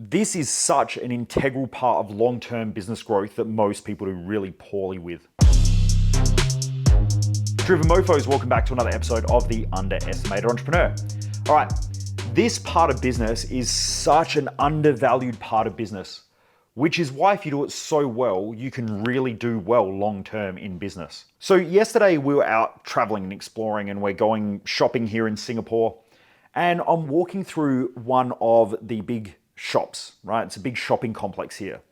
This is such an integral part of long-term business growth that most people do really poorly with. Driven Mofos, welcome back to another episode of The Underestimated Entrepreneur. All right, this part of business is such an undervalued part of business, which is why if you do it so well, you can really do well long-term in business. So yesterday we were out traveling and exploring, and we're going shopping here in Singapore, and I'm walking through one of the big shops, right? It's a big shopping complex here.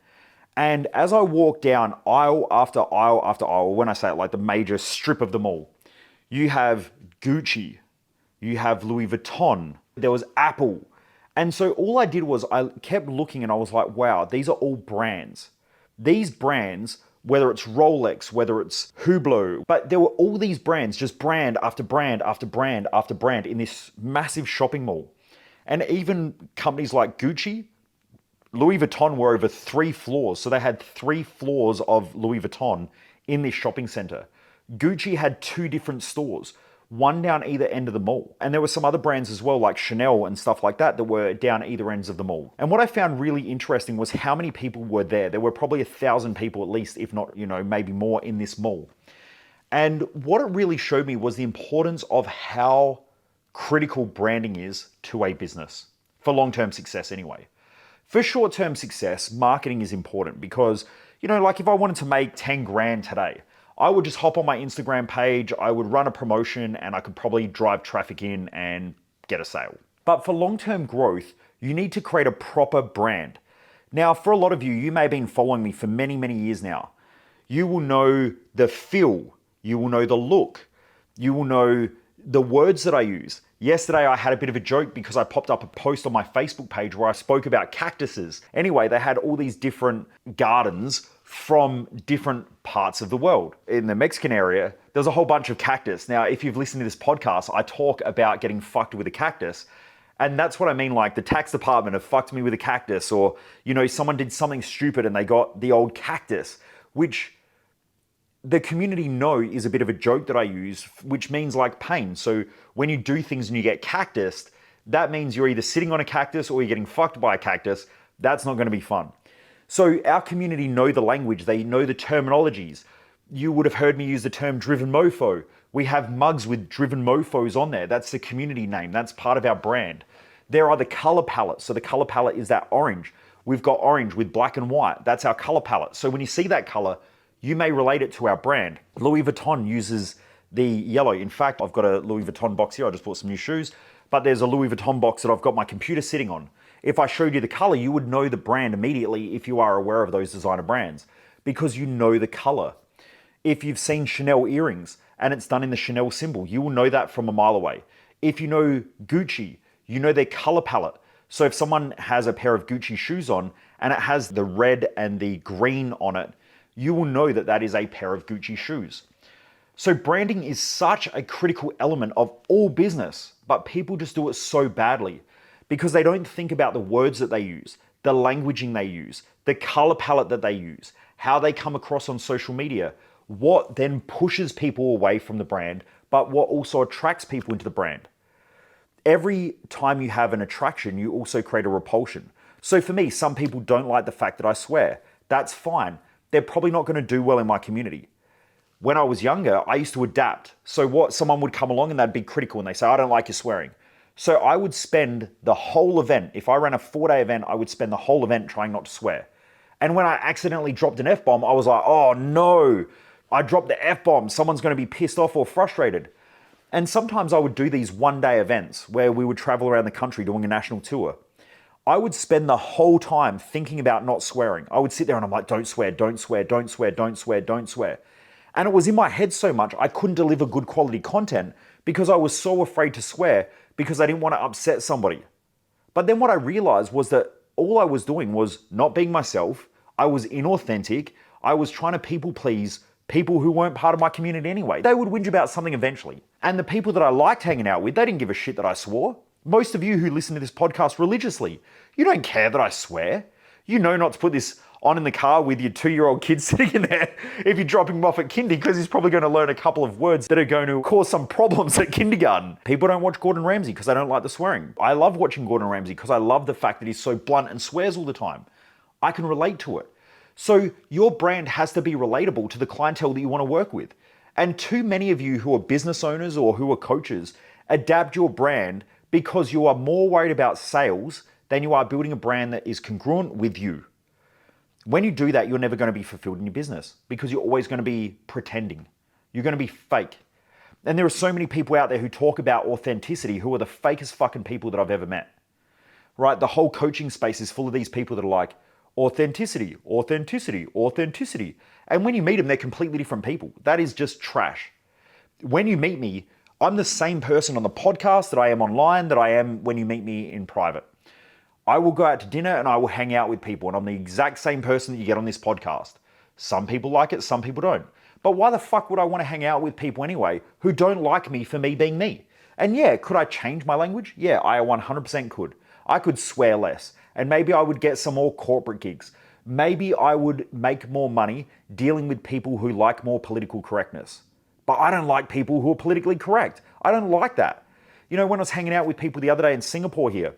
And as I walk down aisle after aisle after aisle, when I say it, like the major strip of the mall, you have Gucci, you have Louis Vuitton, there was Apple. And so all I did was I kept looking and I was like, wow, these are all brands. These brands, whether it's Rolex, whether it's Hublot, but there were all these brands, just brand after brand after brand after brand in this massive shopping mall. And even companies like Gucci, Louis Vuitton were over 3 floors. So they had 3 floors of Louis Vuitton in this shopping center. Gucci had 2 different stores, one down either end of the mall. And there were some other brands as well, like Chanel and stuff like that were down either ends of the mall. And what I found really interesting was how many people were there. There were probably 1,000 people at least, if not, maybe more in this mall. And what it really showed me was the importance of how critical branding is to a business, for long-term success anyway. For short-term success, marketing is important because, like if I wanted to make 10 grand today, I would just hop on my Instagram page, I would run a promotion, and I could probably drive traffic in and get a sale. But for long-term growth, you need to create a proper brand. Now, for a lot of you, you may have been following me for many, many years now. You will know the feel, you will know the look, you will know the words that I use. Yesterday, I had a bit of a joke because I popped up a post on my Facebook page where I spoke about cactuses. Anyway, they had all these different gardens from different parts of the world. In the Mexican area, there's a whole bunch of cactus. Now, if you've listened to this podcast, I talk about getting fucked with a cactus. And that's what I mean, like the tax department have fucked me with a cactus, or, someone did something stupid and they got the old cactus, which the community know is a bit of a joke that I use, which means like pain. So when you do things and you get cactused, that means you're either sitting on a cactus or you're getting fucked by a cactus. That's not going to be fun. So our community know the language, they know the terminologies. You would have heard me use the term driven mofo. We have mugs with driven mofos on there. That's the community name. That's part of our brand. There are the color palettes. So the color palette is that orange. We've got orange with black and white. That's our color palette. So when you see that color, you may relate it to our brand. Louis Vuitton uses the yellow. In fact, I've got a Louis Vuitton box here. I just bought some new shoes, but there's a Louis Vuitton box that I've got my computer sitting on. If I showed you the color, you would know the brand immediately if you are aware of those designer brands, because you know the color. If you've seen Chanel earrings and it's done in the Chanel symbol, you will know that from a mile away. If you know Gucci, you know their color palette. So if someone has a pair of Gucci shoes on and it has the red and the green on it, you will know that that is a pair of Gucci shoes. So branding is such a critical element of all business, but people just do it so badly because they don't think about the words that they use, the languaging they use, the color palette that they use, how they come across on social media, what then pushes people away from the brand, but what also attracts people into the brand. Every time you have an attraction, you also create a repulsion. So for me, some people don't like the fact that I swear. That's fine. They're probably not going to do well in my community. When I was younger, I used to adapt. So someone would come along and they'd be critical and they say, I don't like your swearing. So I would spend the whole event, if I ran a 4-day event, I would spend the whole event trying not to swear. And when I accidentally dropped an F-bomb, I was like, oh no, I dropped the F-bomb. Someone's going to be pissed off or frustrated. And sometimes I would do these 1-day events where we would travel around the country doing a national tour. I would spend the whole time thinking about not swearing. I would sit there and I'm like, don't swear, don't swear, don't swear, don't swear, don't swear. And it was in my head so much, I couldn't deliver good quality content because I was so afraid to swear because I didn't want to upset somebody. But then what I realized was that all I was doing was not being myself. I was inauthentic. I was trying to people please people who weren't part of my community anyway. They would whinge about something eventually. And the people that I liked hanging out with, they didn't give a shit that I swore. Most of you who listen to this podcast religiously, you don't care that I swear. You know not to put this on in the car with your 2-year-old kid sitting in there if you're dropping him off at kindy, because he's probably going to learn a couple of words that are going to cause some problems at kindergarten. People don't watch Gordon Ramsay because they don't like the swearing. I love watching Gordon Ramsay because I love the fact that he's so blunt and swears all the time. I can relate to it. So your brand has to be relatable to the clientele that you want to work with. And too many of you who are business owners or who are coaches adapt your brand because you are more worried about sales than you are building a brand that is congruent with you. When you do that, you're never going to be fulfilled in your business because you're always going to be pretending. You're going to be fake. And there are so many people out there who talk about authenticity who are the fakest fucking people that I've ever met. Right? The whole coaching space is full of these people that are like, authenticity, authenticity, authenticity. And when you meet them, they're completely different people. That is just trash. When you meet me, I'm the same person on the podcast that I am online, that I am when you meet me in private. I will go out to dinner and I will hang out with people, and I'm the exact same person that you get on this podcast. Some people like it, some people don't. But why the fuck would I want to hang out with people anyway who don't like me for me being me? And yeah, could I change my language? Yeah, I 100% could. I could swear less, and maybe I would get some more corporate gigs. Maybe I would make more money dealing with people who like more political correctness. But I don't like people who are politically correct. I don't like that. You know, when I was hanging out with people the other day in Singapore here,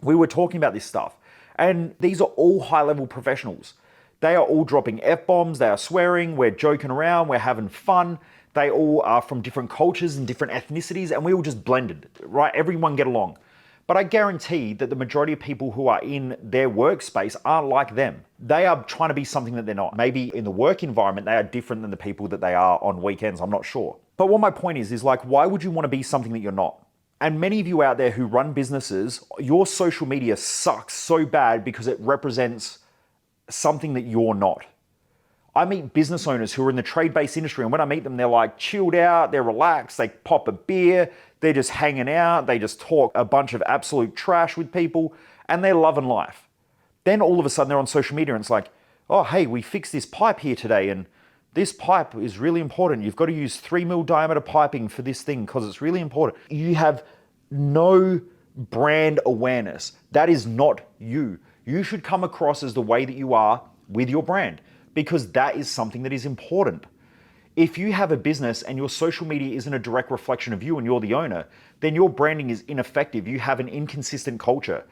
we were talking about this stuff, and these are all high-level professionals. They are all dropping F-bombs, they are swearing, we're joking around, we're having fun. They all are from different cultures and different ethnicities, and we all just blended, right? Everyone get along. But I guarantee that the majority of people who are in their workspace aren't like them. They are trying to be something that they're not. Maybe in the work environment, they are different than the people that they are on weekends, I'm not sure. But what my point is like, why would you want to be something that you're not? And many of you out there who run businesses, your social media sucks so bad because it represents something that you're not. I meet business owners who are in the trade-based industry, and when I meet them, they're like chilled out, they're relaxed, they pop a beer, they're just hanging out, they just talk a bunch of absolute trash with people, and they're loving life. Then all of a sudden they're on social media and it's like, oh, hey, we fixed this pipe here today, and this pipe is really important. You've got to use 3mm diameter piping for this thing because it's really important. You have no brand awareness. That is not you. You should come across as the way that you are with your brand, because that is something that is important. If you have a business and your social media isn't a direct reflection of you and you're the owner, then your branding is ineffective. You have an inconsistent culture.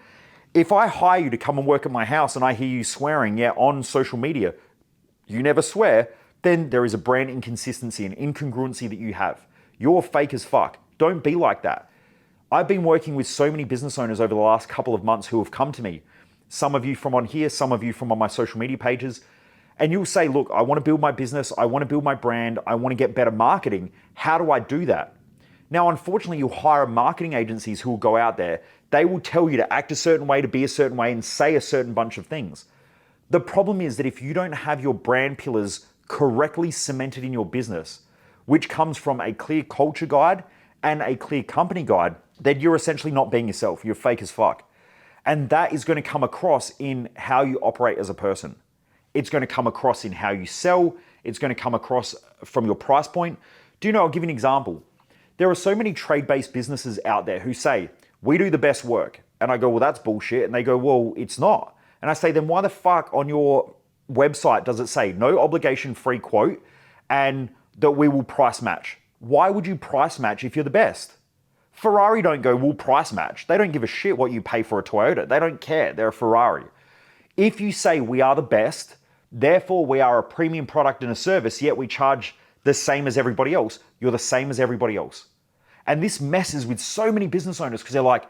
If I hire you to come and work at my house and I hear you swearing, on social media, you never swear, then there is a brand inconsistency and incongruency that you have. You're fake as fuck. Don't be like that. I've been working with so many business owners over the last couple of months who have come to me. Some of you from on here, some of you from on my social media pages. And you'll say, look, I want to build my business. I want to build my brand. I want to get better marketing. How do I do that? Now, unfortunately, you hire marketing agencies who will go out there. They will tell you to act a certain way, to be a certain way, and say a certain bunch of things. The problem is that if you don't have your brand pillars correctly cemented in your business, which comes from a clear culture guide and a clear company guide, then you're essentially not being yourself. You're fake as fuck. And that is going to come across in how you operate as a person. It's going to come across in how you sell. It's going to come across from your price point. Do you know, I'll give you an example. There are so many trade-based businesses out there who say, we do the best work. And I go, well, that's bullshit. And they go, well, it's not. And I say, then why the fuck on your website does it say no obligation free quote and that we will price match? Why would you price match if you're the best? Ferrari don't go, we'll price match. They don't give a shit what you pay for a Toyota. They don't care. They're a Ferrari. If you say we are the best, therefore we are a premium product and a service, yet we charge the same as everybody else, you're the same as everybody else. And this messes with so many business owners because they're like,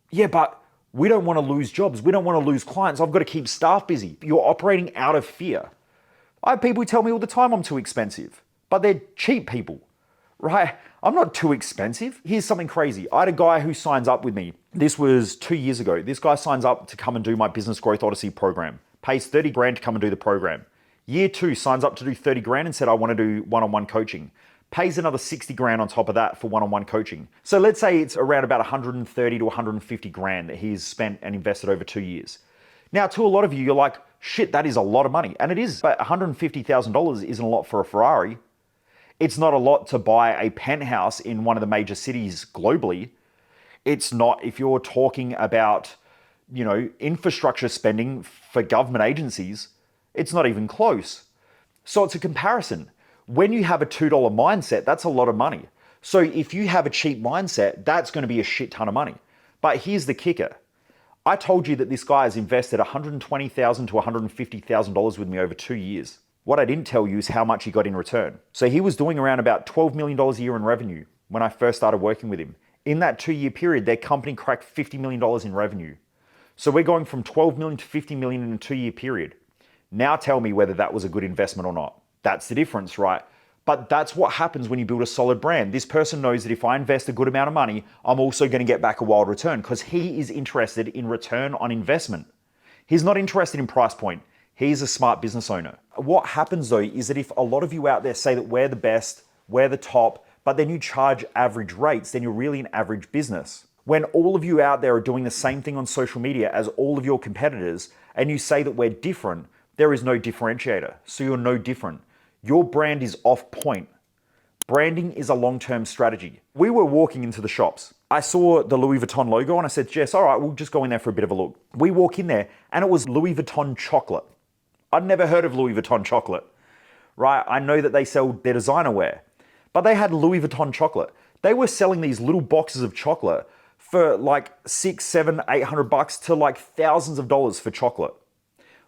yeah, but we don't want to lose jobs. We don't want to lose clients. I've got to keep staff busy. You're operating out of fear. I have people who tell me all the time I'm too expensive, but they're cheap people, right? I'm not too expensive. Here's something crazy. I had a guy who signs up with me. This was 2 years ago. This guy signs up to come and do my Business Growth Odyssey program, pays 30 grand to come and do the program. Year 2, signs up to do 30 grand and said, I want to do one-on-one coaching. Pays another 60 grand on top of that for one-on-one coaching. So let's say it's around about 130 to 150 grand that he's spent and invested over 2 years. Now, to a lot of you, you're like, shit, that is a lot of money. And it is, but $150,000 isn't a lot for a Ferrari. It's not a lot to buy a penthouse in one of the major cities globally. It's not if you're talking about, infrastructure spending for government agencies, it's not even close. So it's a comparison. When you have a $2 mindset, that's a lot of money. So if you have a cheap mindset, that's going to be a shit ton of money. But here's the kicker. I told you that this guy has invested $120,000 to $150,000 with me over 2 years. What I didn't tell you is how much he got in return. So he was doing around about $12 million a year in revenue when I first started working with him. In that 2-year period, their company cracked $50 million in revenue. So we're going from 12 million to 50 million in a 2-year period. Now tell me whether that was a good investment or not. That's the difference, right? But that's what happens when you build a solid brand. This person knows that if I invest a good amount of money, I'm also going to get back a wild return because he is interested in return on investment. He's not interested in price point. He's a smart business owner. What happens though is that if a lot of you out there say that we're the best, we're the top, but then you charge average rates, then you're really an average business. When all of you out there are doing the same thing on social media as all of your competitors and you say that we're different, there is no differentiator. So you're no different. Your brand is off point. Branding is a long-term strategy. We were walking into the shops. I saw the Louis Vuitton logo and I said, Jess, all right, we'll just go in there for a bit of a look. We walk in there and it was Louis Vuitton chocolate. I'd never heard of Louis Vuitton chocolate, right? I know that they sell their designer wear, but they had Louis Vuitton chocolate. They were selling these little boxes of chocolate for like $600, $700, $800 to like thousands of dollars for chocolate.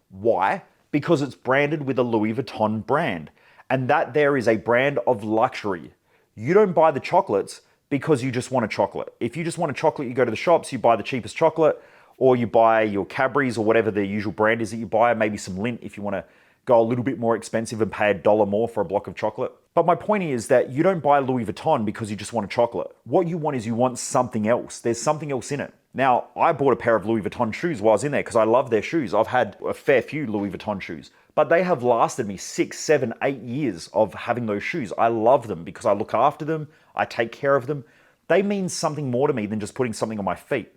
Why? Because it's branded with a Louis Vuitton brand. And that there is a brand of luxury. You don't buy the chocolates because you just want a chocolate. If you just want a chocolate, you go to the shops, you buy the cheapest chocolate, or you buy your Cadbury's or whatever the usual brand is that you buy, maybe some Lindt if you want to go a little bit more expensive and pay $1 more for a block of chocolate. But my point is that you don't buy Louis Vuitton because you just want a chocolate. What you want is you want something else. There's something else in it. Now, I bought a pair of Louis Vuitton shoes while I was in there because I love their shoes. I've had a fair few Louis Vuitton shoes, but they have lasted me 6, 7, 8 years of having those shoes. I love them because I look after them. I take care of them. They mean something more to me than just putting something on my feet.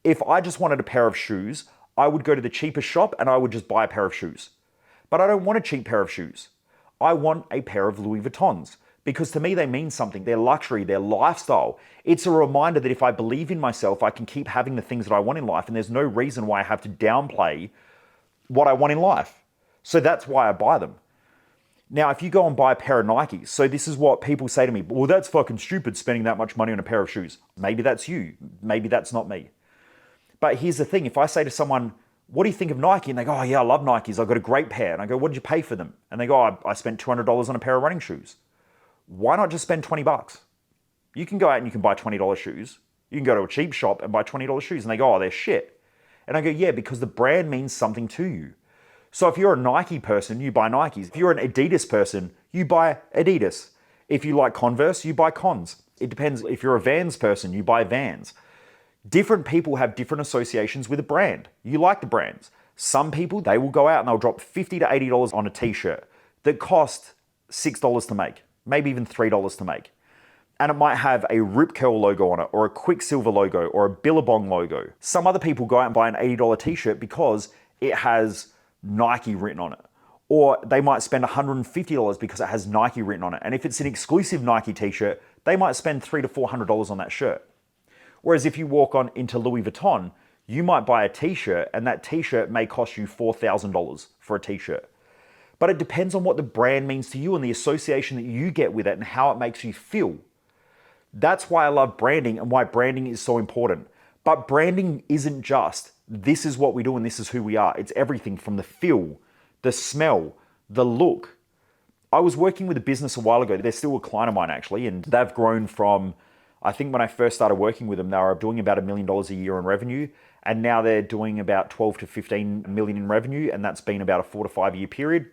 If I just wanted a pair of shoes, I would go to the cheapest shop and I would just buy a pair of shoes. But I don't want a cheap pair of shoes. I want a pair of Louis Vuittons because to me they mean something. They're luxury, they're lifestyle. It's a reminder that if I believe in myself, I can keep having the things that I want in life and there's no reason why I have to downplay what I want in life. So that's why I buy them. Now, if you go and buy a pair of Nikes, so this is what people say to me, well, that's fucking stupid spending that much money on a pair of shoes. Maybe that's you. Maybe that's not me. But here's the thing. If I say to someone, what do you think of Nike? And they go, oh yeah, I love Nikes. I've got a great pair. And I go, what did you pay for them? And they go, oh, I spent $200 on a pair of running shoes. Why not just spend $20? You can go out and you can buy $20 shoes. You can go to a cheap shop and buy $20 shoes. And they go, oh, they're shit. And I go, yeah, because the brand means something to you. So if you're a Nike person, you buy Nikes. If you're an Adidas person, you buy Adidas. If you like Converse, you buy Cons. It depends. If you're a Vans person, you buy Vans. Different people have different associations with a brand. You like the brands. Some people, they will go out and they'll drop $50 to $80 on a t-shirt that cost $6 to make, maybe even $3 to make. And it might have a Rip Curl logo on it, or a Quicksilver logo, or a Billabong logo. Some other people go out and buy an $80 t-shirt because it has Nike written on it. Or they might spend $150 because it has Nike written on it. And if it's an exclusive Nike t-shirt, they might spend $300 to $400 on that shirt. Whereas if you walk on into Louis Vuitton, you might buy a t-shirt and that t-shirt may cost you $4,000 for a t-shirt. But it depends on what the brand means to you and the association that you get with it and how it makes you feel. That's why I love branding and why branding is so important. But branding isn't just, this is what we do and this is who we are. It's everything from the feel, the smell, the look. I was working with a business a while ago. They're still a client of mine actually, and they've grown from, I think when I first started working with them, they were doing about $1 million a year in revenue. And now they're doing about 12 to 15 million in revenue. And that's been about a 4 to 5 year period.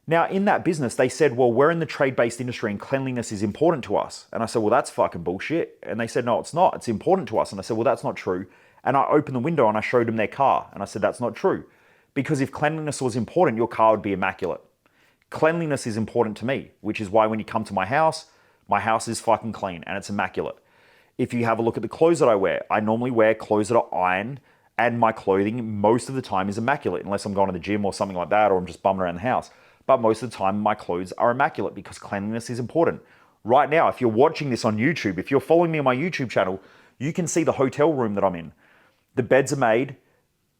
Now in that business, they said, well, we're in the trade-based industry and cleanliness is important to us. And I said, well, that's fucking bullshit. And they said, no, it's not. It's important to us. And I said, well, that's not true. And I opened the window and I showed them their car. And I said, that's not true. Because if cleanliness was important, your car would be immaculate. Cleanliness is important to me, which is why when you come to my house is fucking clean and it's immaculate. If you have a look at the clothes that I wear, I normally wear clothes that are ironed and my clothing most of the time is immaculate, unless I'm going to the gym or something like that, or I'm just bumming around the house. But most of the time, my clothes are immaculate because cleanliness is important. Right now, if you're watching this on YouTube, if you're following me on my YouTube channel, you can see the hotel room that I'm in. The beds are made,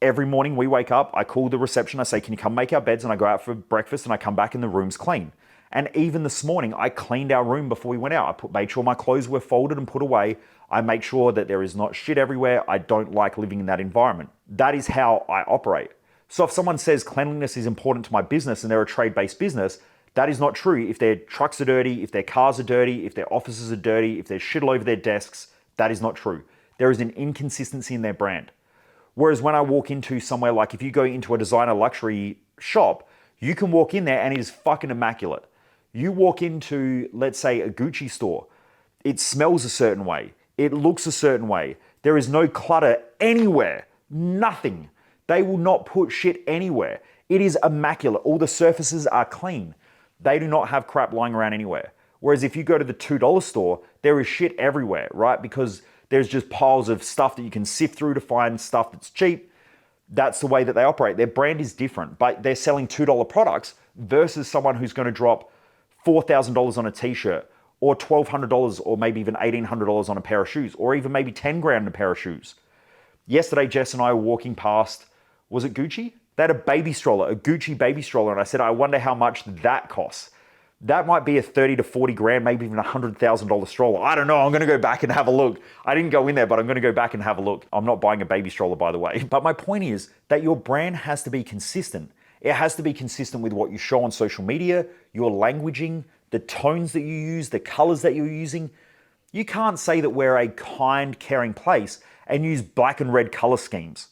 Every morning we wake up, I call the reception, I say, can you come make our beds? And I go out for breakfast and I come back and the room's clean. And even this morning, I cleaned our room before we went out. Made sure my clothes were folded and put away. I make sure that there is not shit everywhere. I don't like living in that environment. That is how I operate. So if someone says cleanliness is important to my business and they're a trade-based business, that is not true. If their trucks are dirty, if their cars are dirty, if their offices are dirty, if there's shit all over their desks, that is not true. There is an inconsistency in their brand. Whereas when I walk into somewhere like if you go into a designer luxury shop, you can walk in there and it is fucking immaculate. You walk into, let's say, a Gucci store, it smells a certain way, it looks a certain way. There is no clutter anywhere, nothing. They will not put shit anywhere. It is immaculate. All the surfaces are clean. They do not have crap lying around anywhere. Whereas if you go to the $2 store, there is shit everywhere, right? Because there's just piles of stuff that you can sift through to find stuff that's cheap. That's the way that they operate. Their brand is different, but they're selling $2 products versus someone who's going to drop $4,000 on a t-shirt or $1,200 or maybe even $1,800 on a pair of shoes or even maybe 10 grand on a pair of shoes. Yesterday, Jess and I were walking past, was it Gucci? They had a baby stroller, a Gucci baby stroller. And I said, I wonder how much that costs. That might be a 30 to 40 grand, maybe even $100,000 stroller. I don't know. I'm going to go back and have a look. I didn't go in there, but I'm going to go back and have a look. I'm not buying a baby stroller, by the way. But my point is that your brand has to be consistent. It has to be consistent with what you show on social media, your languaging, the tones that you use, the colors that you're using. You can't say that we're a kind, caring place and use black and red color schemes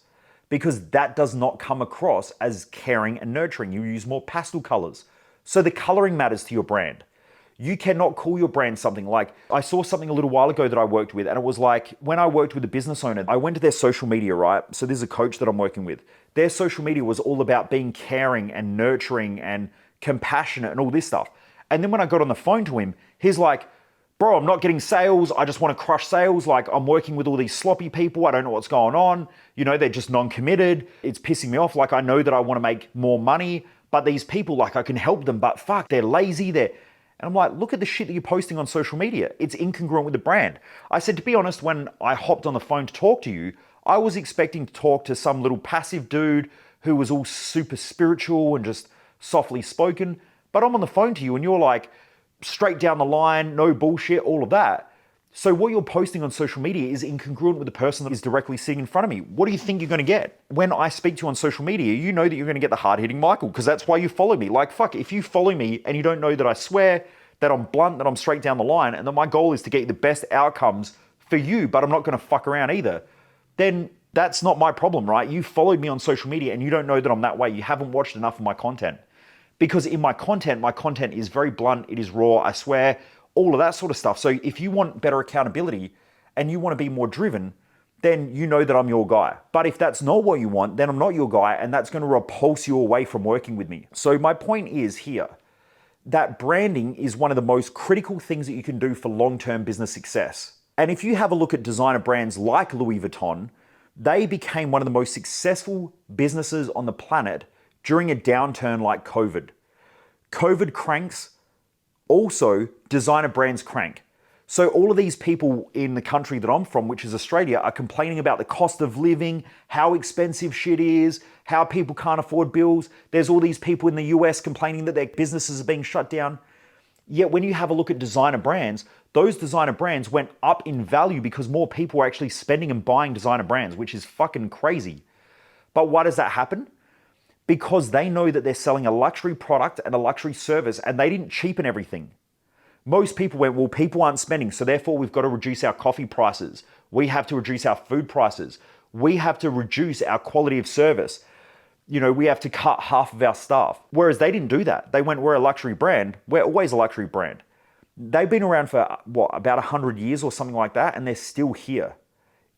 because that does not come across as caring and nurturing. You use more pastel colors. So the coloring matters to your brand. You cannot call your brand something like, I saw something a little while ago that I worked with, and it was like, when I worked with a business owner, I went to their social media, right? So there's a coach that I'm working with. Their social media was all about being caring and nurturing and compassionate and all this stuff. And then when I got on the phone to him, he's like, bro, I'm not getting sales. I just want to crush sales. Like, I'm working with all these sloppy people. I don't know what's going on. You know, they're just non-committed. It's pissing me off. Like, I know that I want to make more money, but these people, like, I can help them, but fuck, they're lazy. And I'm like, look at the shit that you're posting on social media. It's incongruent with the brand. I said, to be honest, when I hopped on the phone to talk to you, I was expecting to talk to some little passive dude who was all super spiritual and just softly spoken. But I'm on the phone to you and you're like, straight down the line, no bullshit, all of that. So what you're posting on social media is incongruent with the person that is directly sitting in front of me. What do you think you're going to get? When I speak to you on social media, you know that you're going to get the hard-hitting Michael because that's why you follow me. Like, fuck, if you follow me and you don't know that I swear, that I'm blunt, that I'm straight down the line, and that my goal is to get you the best outcomes for you, but I'm not going to fuck around either, then that's not my problem, right? You followed me on social media and you don't know that I'm that way. You haven't watched enough of my content. Because in my content is very blunt, it is raw, I swear, all of that sort of stuff. So if you want better accountability and you want to be more driven, then you know that I'm your guy. But if that's not what you want, then I'm not your guy, and that's going to repulse you away from working with me. So my point is here, that branding is one of the most critical things that you can do for long-term business success. And if you have a look at designer brands like Louis Vuitton, they became one of the most successful businesses on the planet during a downturn like COVID. COVID cranks, also designer brands crank. So all of these people in the country that I'm from, which is Australia, are complaining about the cost of living, how expensive shit is, how people can't afford bills. There's all these people in the US complaining that their businesses are being shut down. Yet when you have a look at designer brands, those designer brands went up in value because more people are actually spending and buying designer brands, which is fucking crazy. But why does that happen? Because they know that they're selling a luxury product and a luxury service, and they didn't cheapen everything. Most people went, well, people aren't spending, so therefore we've got to reduce our coffee prices. We have to reduce our food prices. We have to reduce our quality of service. You know, we have to cut half of our staff. Whereas they didn't do that. They went, we're a luxury brand. We're always a luxury brand. They've been around for, about 100 years or something like that, and they're still here.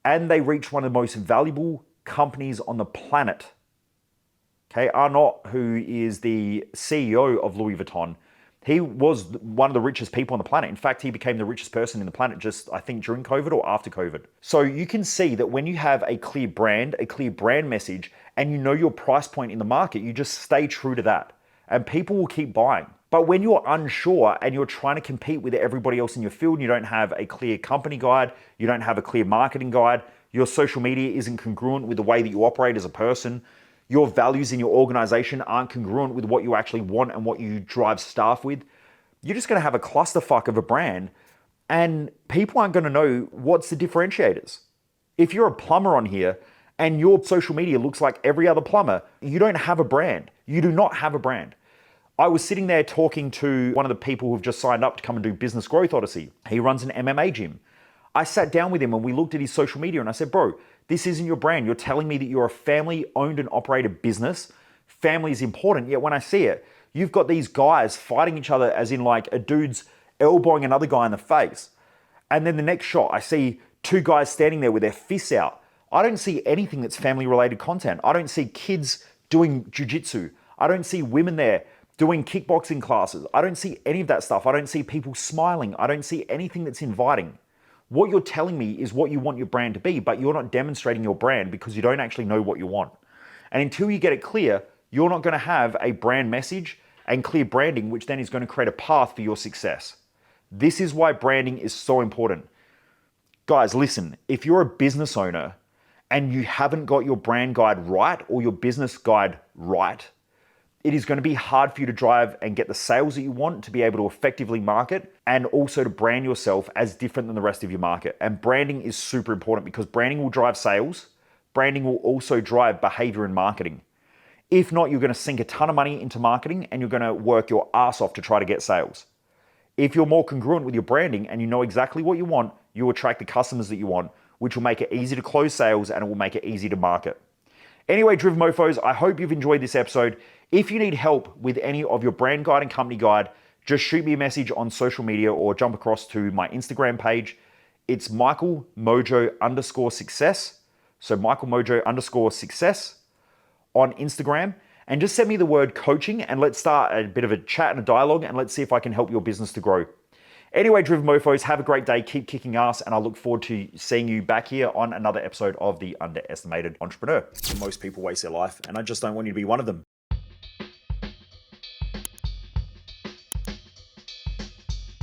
And they reached one of the most valuable companies on the planet. Okay, Arnault, who is the CEO of Louis Vuitton, he was one of the richest people on the planet. In fact, he became the richest person in the planet just, I think, during COVID or after COVID. So you can see that when you have a clear brand message, and you know your price point in the market, you just stay true to that. And people will keep buying. But when you're unsure and you're trying to compete with everybody else in your field, and you don't have a clear company guide, you don't have a clear marketing guide, Your social media isn't congruent with the way that you operate as a person. Your values in your organization aren't congruent with what you actually want and what you drive staff with. You're just going to have a clusterfuck of a brand, and people aren't going to know what's the differentiators. If you're a plumber on here and your social media looks like every other plumber, you don't have a brand. You do not have a brand. I was sitting there talking to one of the people who've just signed up to come and do Business Growth Odyssey. He runs an MMA gym. I sat down with him and we looked at his social media and I said, bro, this isn't your brand. You're telling me that you're a family owned and operated business. Family is important. Yet when I see it, you've got these guys fighting each other as in like a dude's elbowing another guy in the face. And then the next shot, I see two guys standing there with their fists out. I don't see anything that's family related content. I don't see kids doing jujitsu. I don't see women there doing kickboxing classes. I don't see any of that stuff. I don't see people smiling. I don't see anything that's inviting. What you're telling me is what you want your brand to be, but you're not demonstrating your brand because you don't actually know what you want. And until you get it clear, you're not going to have a brand message and clear branding, which then is going to create a path for your success. This is why branding is so important. Guys, listen, if you're a business owner and you haven't got your brand guide right or your business guide right, it is going to be hard for you to drive and get the sales that you want to be able to effectively market and also to brand yourself as different than the rest of your market. And branding is super important because branding will drive sales. Branding will also drive behavior and marketing. If not, you're going to sink a ton of money into marketing and you're going to work your ass off to try to get sales. If you're more congruent with your branding and you know exactly what you want, you'll attract the customers that you want, which will make it easy to close sales and it will make it easy to market. Anyway, Driven Mofos, I hope you've enjoyed this episode. If you need help with any of your brand guide and company guide, just shoot me a message on social media or jump across to my Instagram page. It's Michael Mojo _success. So Michael Mojo _success on Instagram. And just send me the word coaching and let's start a bit of a chat and a dialogue and let's see if I can help your business to grow. Anyway, Driven Mofos, have a great day. Keep kicking ass. And I look forward to seeing you back here on another episode of The Underestimated Entrepreneur. Most people waste their life, and I just don't want you to be one of them.